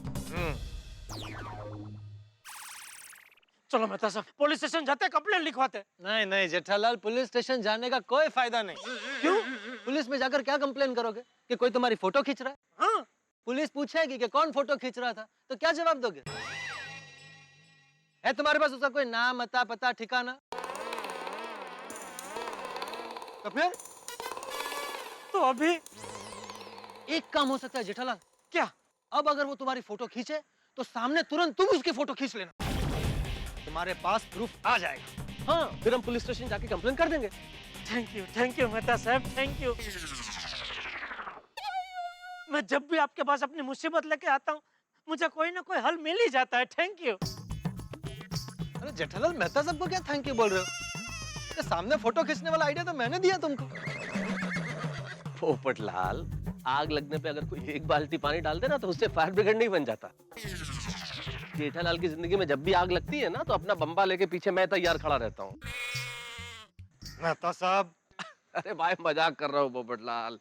चलो मेहता साहब, पुलिस स्टेशन जाते कंप्लेंट लिखवाते। नहीं नहीं जेठालाल, पुलिस स्टेशन जाने का कोई फायदा नहीं। क्यों? पुलिस में जाकर क्या कंप्लेन करोगे? कि कोई तुम्हारी फोटो खींच रहा है? हाँ। पुलिस पूछेगी कि कौन फोटो खींच रहा था, तो क्या जवाब दोगे? है तुम्हारे पास उसका कोई नाम, अता, पता, ठिकाना? तो फिर तो अभी एक काम हो सकता है जेठालाल। क्या? अब अगर वो तुम्हारी फोटो खींचे तो सामने तुरंत तुम उसकी फोटो खींच लेना, तुम्हारे पास प्रूफ आ जाएगा। हाँ, फिर हम पुलिस स्टेशन जाके कंप्लेन कर देंगे। थैंक यू मेहता साहब, थैंक यू। मैं जब भी आपके पास अपनी मुसीबत लेके आता हूँ, मुझे कोई ना कोई हल मिल ही जाता है। Thank you. अरे जेठालाल, मेहता साहब को क्या थैंक यू बोल रहे हो? ये सामने फोटो खींचने वाला आइडिया तो मैंने दिया तुमको। पोपटलाल, आग लगने पे अगर कोई एक बाल्टी पानी डाल दे ना तो उससे फायर ब्रिगेड नहीं बन जाता। जेठालाल की जिंदगी में जब भी आग लगती है ना तो अपना बम्बा लेके पीछे मैं तैयार खड़ा रहता हूँ। मेहता साहब, अरे भाई, मजाक कर रहा हूँ पोपटलाल।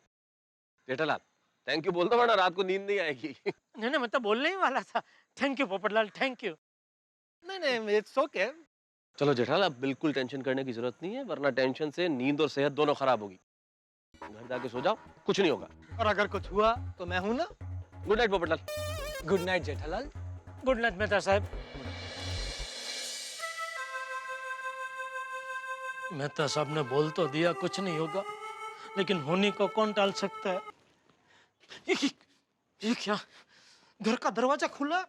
जेठालाल, थैंक यू बोल दो वरना रात को नींद नहीं आएगी। नहीं मैं तो बोलने ही वाला था। Thank you Popatlal, thank you. नहीं इट्स ओके। चलो जेठालाल, अब बिल्कुल टेंशन करने की जरूरत नहीं है, वरना टेंशन से नींद और सेहत दोनों खराब होगी। घर जाके सो जाओ, कुछ नहीं होगा। और अगर कुछ हुआ तो मैं हूं ना। Good night Popatlal. Good night Jethalal. Good night Mehta साहब। मेहता साहब ने बोल तो दिया कुछ नहीं होगा, लेकिन होने को कौन टाल सकता है। ये क्या, घर का दरवाजा खुला?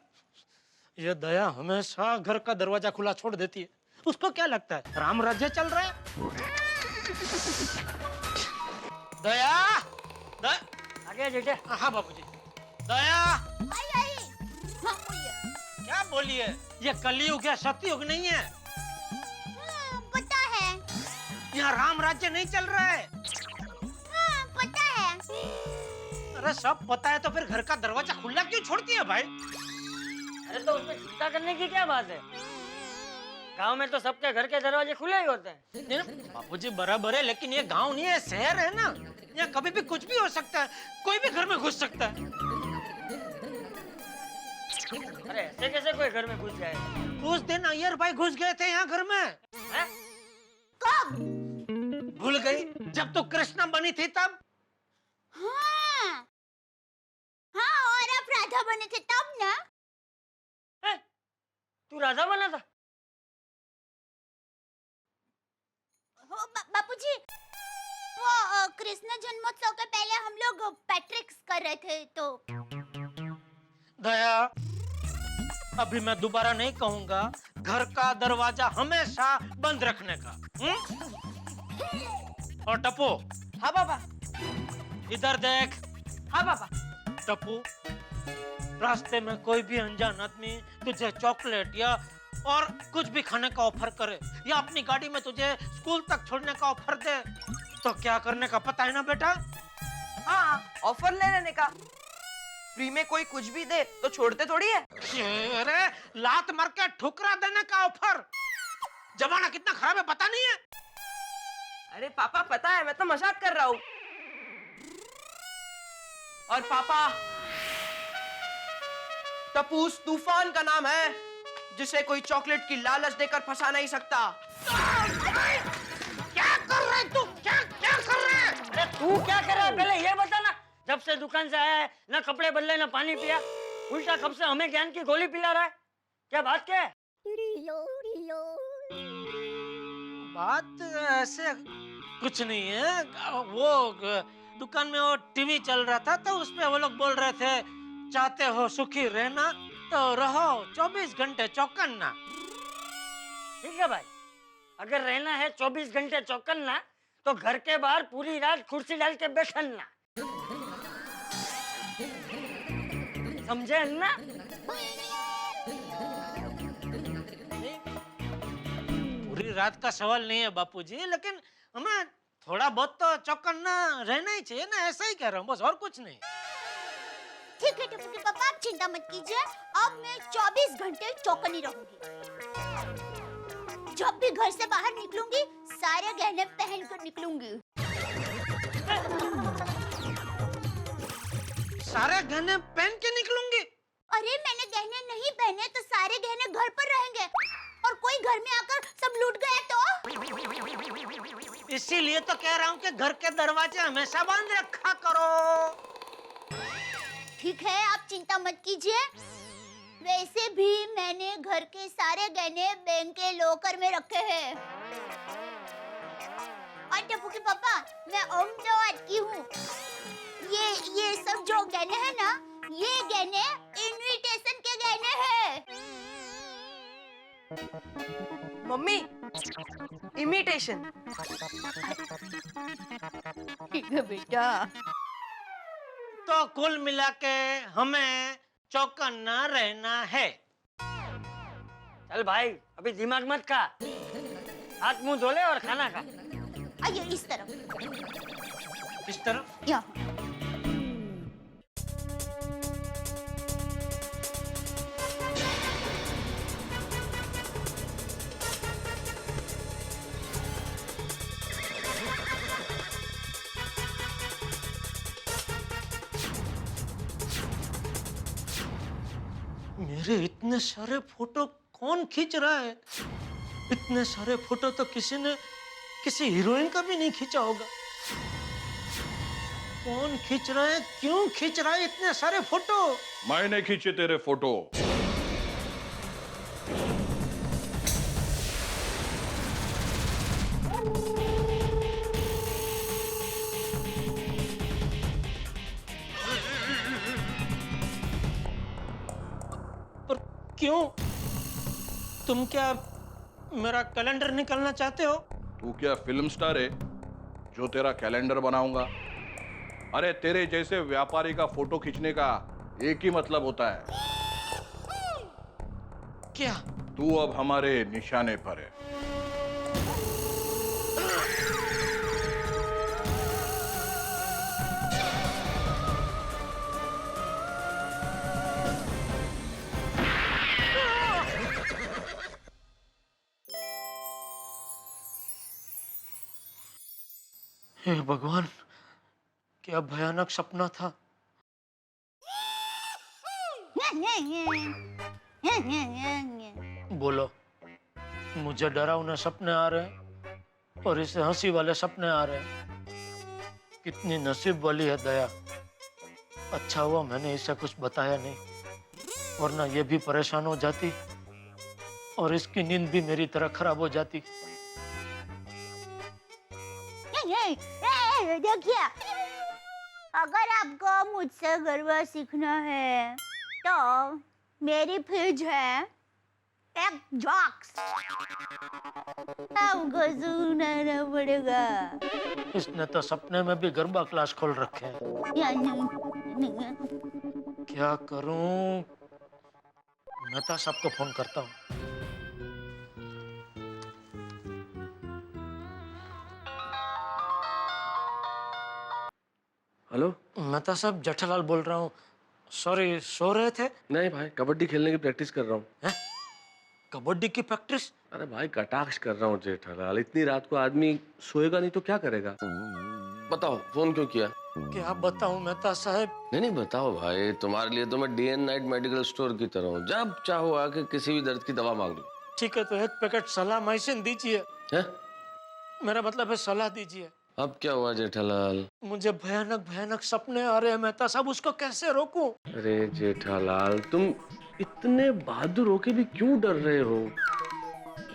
ये दया हमेशा घर का दरवाजा खुला छोड़ देती है। उसको क्या लगता है राम राज्य चल रहा है? दया, आगे जेठे। हाँ बाबूजी। दया, आई आई हाँ बोलिए। क्या बोलिए? ये कलयुग है, सतयुग नहीं है। पता है। यहाँ राम राज्य नहीं चल रहा है। हाँ पता है। अरे सब पता है तो फिर घर का दरवाजा खुला क्यों छोड़ती है भाई? अरे तो उसमें चिंता करने की क्या बात है? गांव में तो सबके घर के दरवाजे खुले ही होते हैं। बाबूजी बराबर है, लेकिन ये गांव नहीं है, शहर है ना। यहाँ कभी भी कुछ भी हो सकता है, कोई भी घर में घुस सकता है। अरे ऐसे कैसे कोई घर में घुस जाए? उस दिन अय्यर भाई घुस गए थे यहाँ घर में। हैं? कब? भूल गई? जब तो कृष्णा बनी थी तब। हाँ हाँ, और आप राधा बने थे तब ना? हैं? तू राधा बना था? बापूजी, वो कृष्ण जन्मोत्सव के पहले हम लोग पैट्रिक्स कर रहे थे तो। दया, अभी मैं दोबारा नहीं कहूंगा घर का दरवाजा हमेशा बंद रखने का। और टप्पू। हाँ बाबा। इधर देख। हाँ बाबा। टप्पू, रास्ते में कोई भी अनजान आदमी तुझे चॉकलेट या और कुछ भी खाने का ऑफर करे, या अपनी गाड़ी में तुझे स्कूल तक छोड़ने का ऑफर दे, तो क्या करने का पता है ना बेटा? हाँ, ऑफर ले लेने का। फ्री में कोई कुछ भी दे तो छोड़ते थोड़ी है। अरे लात मार के ठुकरा देने का ऑफर। जमाना कितना खराब है पता नहीं है? अरे पापा पता है, मैं तो मजाक कर रहा हूँ। और पापा, टप्पू उस तूफान का नाम है जिसे कोई चॉकलेट की लालच देकर फंसा नहीं सकता। क्या कर रहा है तू? क्या कर रहा है? अरे तू क्या कर रहा है पहले ये बता ना। जब से दुकान से आया है ना कपड़े बदले ना पानी पिया, उल्टा कब से हमें ज्ञान की गोली पिला रहा है। क्या बात क्या है? बात ऐसे कुछ नहीं है। वो दुकान में वो टीवी चल रहा था तो उसमें वो लोग बोल रहे थे चाहते हो सुखी रहना तो रहो 24 घंटे चौकन्ना। ठीक है भाई, अगर रहना है 24 घंटे चौकन्ना तो घर के बाहर पूरी रात कुर्सी डाल के बैठना। समझे ना? पूरी रात का सवाल नहीं है बापूजी, लेकिन हमें थोड़ा बहुत तो चौकन्ना रहना ही चाहिए ना। ऐसा ही कह रहा हूँ बस, और कुछ नहीं। ठीक है टप्पू के पापा, आप चिंता मत कीजिए। अब मैं 24 घंटे चौकन्नी रहूंगी। जब भी घर से बाहर निकलूंगी सारे गहने पहन कर निकलूंगी। सारे गहने पहन के निकलूंगी? अरे मैंने गहने नहीं पहने तो सारे गहने घर पर रहेंगे, और कोई घर में आकर सब लूट गया तो? इसीलिए तो कह रहा हूँ कि घर के दरवाजे हमेशा बंद रखा करो। ठीक है, आप चिंता मत कीजिए। वैसे भी मैंने घर के सारे गहने बैंक के लॉकर में रखे हैं। और टप्पू के पापा, मैं अहमदाबाद की हूँ। ये सब जो गहने हैं ना, ये गहने इनविटेशन के गहने हैं। Mummy, imitation. ठीक है बेटा। तो कुल मिला के हमें चौकन्ना रहना है। चल भाई, अभी दिमाग मत खा, हाथ मुंह धो ले और खाना खा। आइए इस तरफ। इस तरफ? यहाँ। मेरे इतने सारे फोटो कौन खींच रहा है? इतने सारे फोटो तो किसी हीरोइन का भी नहीं खींचा होगा। कौन खींच रहा है? क्यों खींच रहा है इतने सारे फोटो? मैंने खींचे तेरे फोटो। क्यों? तुम क्या मेरा कैलेंडर निकालना चाहते हो? तू क्या फिल्म स्टार है जो तेरा कैलेंडर बनाऊंगा? अरे तेरे जैसे व्यापारी का फोटो खींचने का एक ही मतलब होता है, क्या? तू अब हमारे निशाने पर है। हे भगवान, क्या भयानक सपना था। बोलो, मुझे डरावने सपने आ रहे हैं और इसे हंसी वाले सपने आ रहे हैं। कितनी नसीब वाली है दया। अच्छा हुआ मैंने इसे कुछ बताया नहीं, वरना ये भी परेशान हो जाती और इसकी नींद भी मेरी तरह खराब हो जाती। देखिए, अगर आपको मुझसे गरबा सीखना है तो मेरी फ्रिज है एक जॉक्स, आपको सुनाना पड़ेगा। इसने तो सपने में भी गरबा क्लास खोल रखे हैं। क्या करूं? मेहता साहब को फोन करता हूँ। हेलो, मेहता साहब, जेठालाल बोल रहा हूँ। सॉरी, सो रहे थे? नहीं भाई, कबड्डी खेलने की प्रैक्टिस कर रहा हूँ। कबड्डी की प्रैक्टिस? अरे भाई, कटाक्ष कर रहा हूँ जेठालाल। इतनी रात को आदमी सोएगा नहीं तो क्या करेगा? बताओ, फोन क्यों किया? क्या बताऊं मेहता साहब? नहीं बताओ भाई, तुम्हारे लिए तो मैं day and night medical store की तरह हूँ। जब चाहो आके किसी भी दर्द की दवा मांग लो। ठीक है, तो एक पैकेट सलामाइसिन दीजिए। है? मेरा मतलब है सलाह दीजिए। अब क्या हुआ जेठालाल? मुझे भयानक भयानक सपने आ रहे हैं मेहता साहब, उसको कैसे रोकूं? अरे जेठालाल, तुम इतने बहादुर होके भी क्यों डर रहे हो?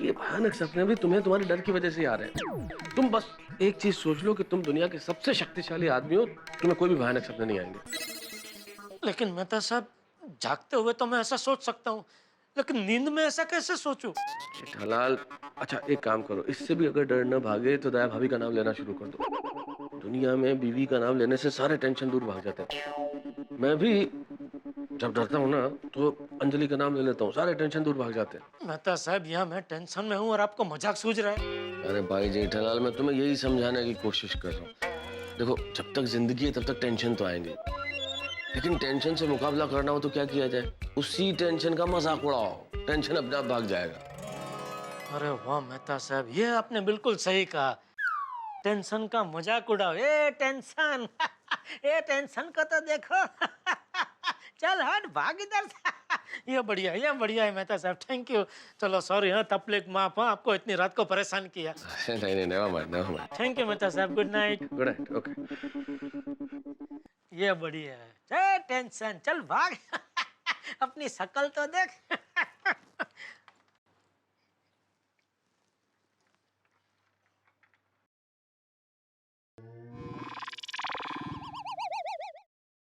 ये भयानक सपने भी तुम्हें तुम्हारे डर की वजह से आ रहे हैं। तुम बस एक चीज सोच लो कि तुम दुनिया के सबसे शक्तिशाली आदमी हो, तुम्हें कोई भी भयानक सपने नहीं आएंगे। लेकिन मेहता साहब, जागते हुए तो मैं ऐसा सोच सकता हूँ, लेकिन नींद में ऐसा कैसे सोचूं? जेठालाल, अच्छा एक काम करो, इससे भी अगर डर न भागे तो दया भाभी का नाम लेना शुरू कर दो। दुनिया में बीवी का नाम लेने से सारे टेंशन दूर भाग जाते हैं। मैं भी जब डरता हूँ ना तो अंजलि का नाम ले लेता हूँ, सारे टेंशन दूर भाग जाते हैं। मेहता साहब, यहाँ मैं टेंशन में हूँ और आपको मजाक सूझ रहा है। अरे भाई जेठालाल, मैं तुम्हें यही समझाने की कोशिश कर रहा हूँ। देखो, जब तक जिंदगी है तब तक टेंशन तो आएंगे, लेकिन टेंशन से मुकाबला करना हो तो क्या किया जाए? उसी टेंशन का मजाक उड़ाओ, टेंशन अपने आप भाग जाएगा। अरे वाह मेहता साहब, ये आपने बिल्कुल सही कहा। टेंशन का मजाक उड़ाओ। ए टेंशन, ए टेंशन को तो देखो। चल हट, भाग इधर से। ये बढ़िया है मेहता साहब, थैंक यू। चलो सॉरी, हाँ तकलीफ माफ, हाँ आपको इतनी रात को परेशान किया। नहीं, never mind. Thank you Mehta साहब, good night. Good night, okay. ये बढ़िया है। टेंशन, चल भाग। अपनी शक्ल तो देख।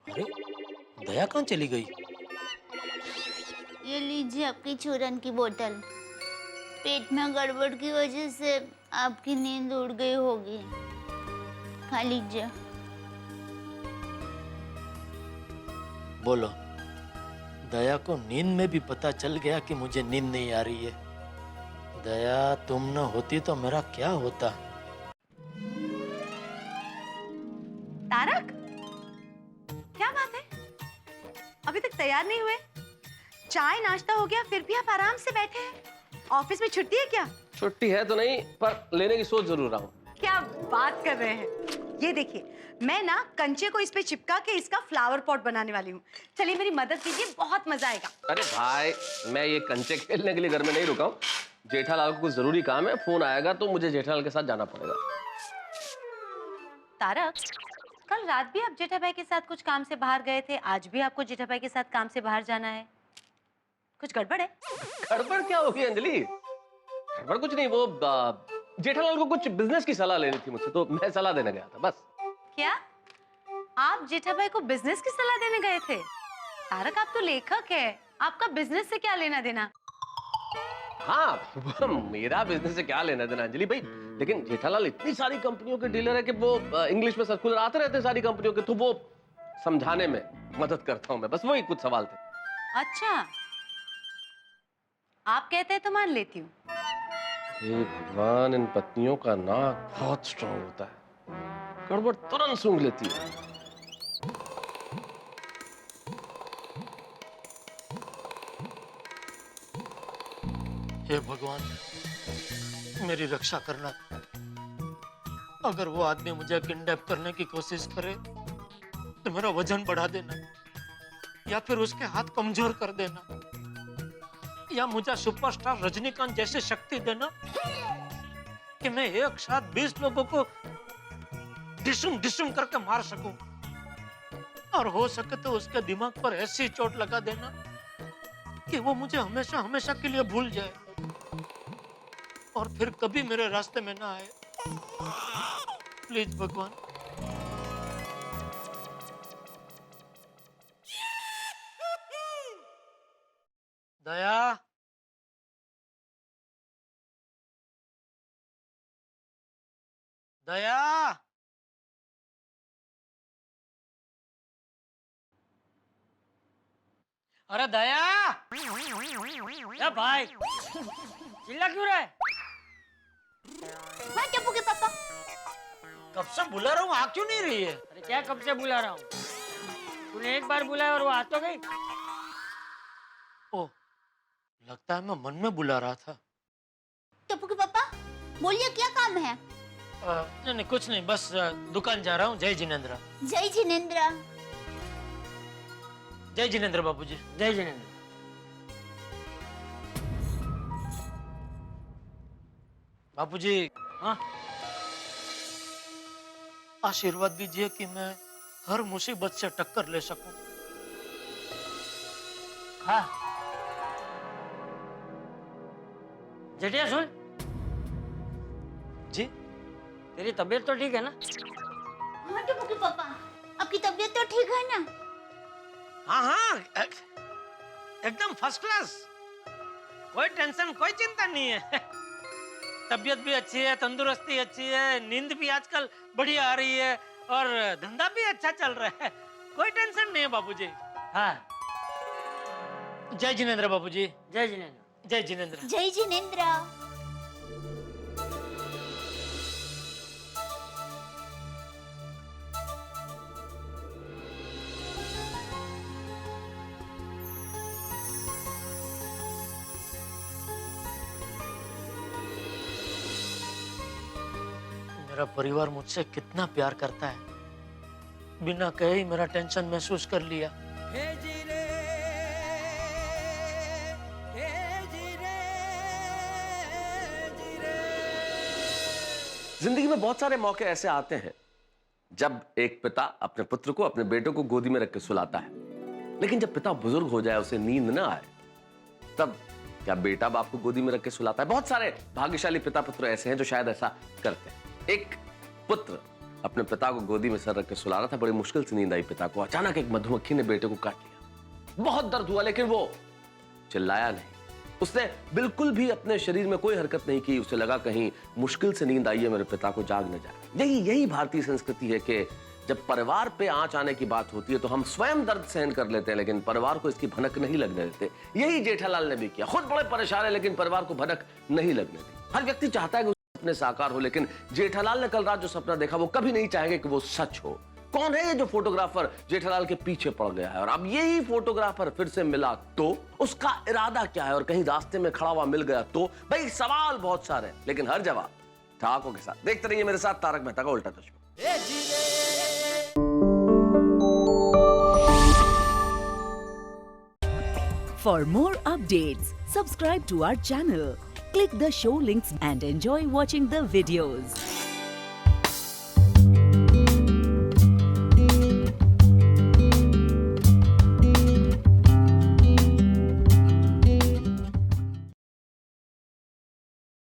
अरे दया कहाँ चली गई? ये लीजिए आपकी चूरन की बोतल। पेट में गड़बड़ की वजह से आपकी नींद उड़ गई होगी, खा लीजिए। बोलो, दया को नींद में भी पता चल गया कि मुझे नींद नहीं आ रही है। दया, तुम न होती तो मेरा क्या होता? तारक, क्या बात है? अभी तक तैयार नहीं हुए? चाय नाश्ता हो गया, फिर भी आप आराम से बैठे हैं। ऑफिस में छुट्टी है क्या? छुट्टी है तो नहीं, पर लेने की सोच जरूर रहा हूँ। क्या बात कर रहे हैं? ये देखिए, मैं ना कंचे को इस पे चिपका के इसका फ्लावर पॉट बनाने वाली हूँ। चलिए मेरी मदद कीजिए, बहुत मजा आएगा। अरे भाई, मैं ये कंचे खेलने के लिए घर में नहीं रुका हूँ। जेठालाल को कुछ जरूरी काम है, फोन आएगा तो मुझे जेठालाल के साथ जाना पड़ेगा। तारक, कल रात भी आप जेठा भाई के साथ कुछ काम से बाहर गए थे, आज भी आपको जेठा भाई के साथ काम से बाहर जाना है। कुछ गड़बड़ है? गड़बड़ क्या होगी अंजलि? गड़बड़ कुछ नहीं, वो जेठालाल को कुछ बिजनेस की सलाह लेनी थी मुझसे, तो मैं सलाह देने गया था बस। क्या आप जेठा भाई को बिजनेस की सलाह देने गए थे? तारक, आप तो लेखक है, आपका बिजनेस से क्या लेना देना? हाँ मेरा बिजनेस से क्या लेना देना अंजलि भाई, लेकिन जेठालाल इतनी सारी कंपनियों के डीलर है कि वो इंग्लिश में सर्कुलर आते रहते हैं सारी कंपनियों के, तो वो समझाने में मदद करता हूं मैं, बस वही कुछ सवाल थे। अच्छा, आप कहते हैं तो मान लेती हूँ। हे भगवान, इन पत्नियों का नाक बहुत स्ट्रांग होता है, गड़बड़ तुरंत सूंघ लेती है। हे भगवान, मेरी रक्षा करना। अगर वो आदमी मुझे किडनैप करने की कोशिश करे तो मेरा वजन बढ़ा देना, या फिर उसके हाथ कमजोर कर देना, या मुझे सुपरस्टार रजनीकांत जैसे शक्ति देना कि मैं एक साथ 20 लोगों को डिशुम डिशुम करके मार सकूं, और हो सके तो उसके दिमाग पर ऐसी चोट लगा देना कि वो मुझे हमेशा हमेशा के लिए भूल जाए और फिर कभी मेरे रास्ते में ना आए। प्लीज भगवान। दया, दया, अरे दया। क्या भाई, चिल्ला क्यों रहा है? हाँ टप्पू के पापा। कब से बुला रहा हूँ, आ क्यों नहीं रही है? अरे क्या कब से बुला रहा हूँ? तूने एक बार बुलाया और वो आ तो गई। ओह, लगता है मैं मन में बुला रहा था। टप्पू के पापा, बोलिए क्या काम है? नहीं नहीं, कुछ नहीं, बस दुकान जा रहा हूँ। जय जिनेंद्र। जय जिनेंद्र। जय जिनेंद्र बाबूजी। जय जिनेंद्र। बाबूजी, हाँ, आशीर्वाद दीजिए कि मैं हर मुसीबत से टक्कर ले सकूं। हाँ। जेठिया सुन, जी, तेरी तबीयत तो ठीक है ना? हाँ टप्पू के पापा, आपकी तबीयत तो ठीक है ना? हाँ हाँ, एकदम फर्स्ट क्लास। कोई टेंशन, कोई चिंता नहीं है। तबीयत भी अच्छी है, तंदुरुस्ती अच्छी है, नींद भी आजकल बढ़िया आ रही है, और धंधा भी अच्छा चल रहा है। कोई टेंशन नहीं है बाबूजी। हाँ। जय जिनेंद्र बाबूजी। जय जिनेंद्र। जय जिनेंद्र। जय जिनेंद्र। मेरा परिवार मुझसे कितना प्यार करता है, बिना कहे ही मेरा टेंशन महसूस कर लिया। जिंदगी में बहुत सारे मौके ऐसे आते हैं जब एक पिता अपने पुत्र को, अपने बेटे को गोदी में रख के सुलाता है, लेकिन जब पिता बुजुर्ग हो जाए, उसे नींद ना आए, तब क्या बेटा बाप को गोदी में रख के सुलाता है? बहुत सारे भाग्यशाली पिता पुत्र ऐसे हैं जो शायद ऐसा करते हैं। एक पुत्र अपने पिता को गोदी में सर रख के सुला रहा था, बड़ी मुश्किल से नींद आई पिता को। अचानक एक मधुमक्खी ने बेटे को काट लिया। बहुत दर्द हुआ, लेकिन वो चिल्लाया नहीं, उसने बिल्कुल भी अपने शरीर में कोई हरकत नहीं की। उसे लगा कहीं मुश्किल से नींद आई है, मेरे पिता को जाग न जाए। यही भारतीय संस्कृति है कि जब परिवार पे आंच आने की बात होती है तो हम स्वयं दर्द सहन कर लेते हैं, लेकिन परिवार को इसकी भनक नहीं लगने देते। यही जेठालाल ने भी किया। खुद बड़े परेशान है, लेकिन परिवार को भनक नहीं लगने दी। हर व्यक्ति चाहता है कि सपने साकार हो, लेकिन जेठालाल ने कल रात जो सपना देखा वो कभी नहीं चाहेंगे कि वो सच हो। कौन है ये जो फोटोग्राफर जेठालाल के पीछे पड़ गया है, और अब यही फोटोग्राफर फिर से मिला तो उसका इरादा क्या है, और कहीं रास्ते में खड़ा हुआ मिल गया तो? भाई सवाल बहुत सारे, लेकिन हर जवाब ठाकों के साथ। देखते रहिए मेरे साथ तारक मेहता का उल्टा चश्मा। For more updates, subscribe to our channel, click the show links and enjoy watching the videos.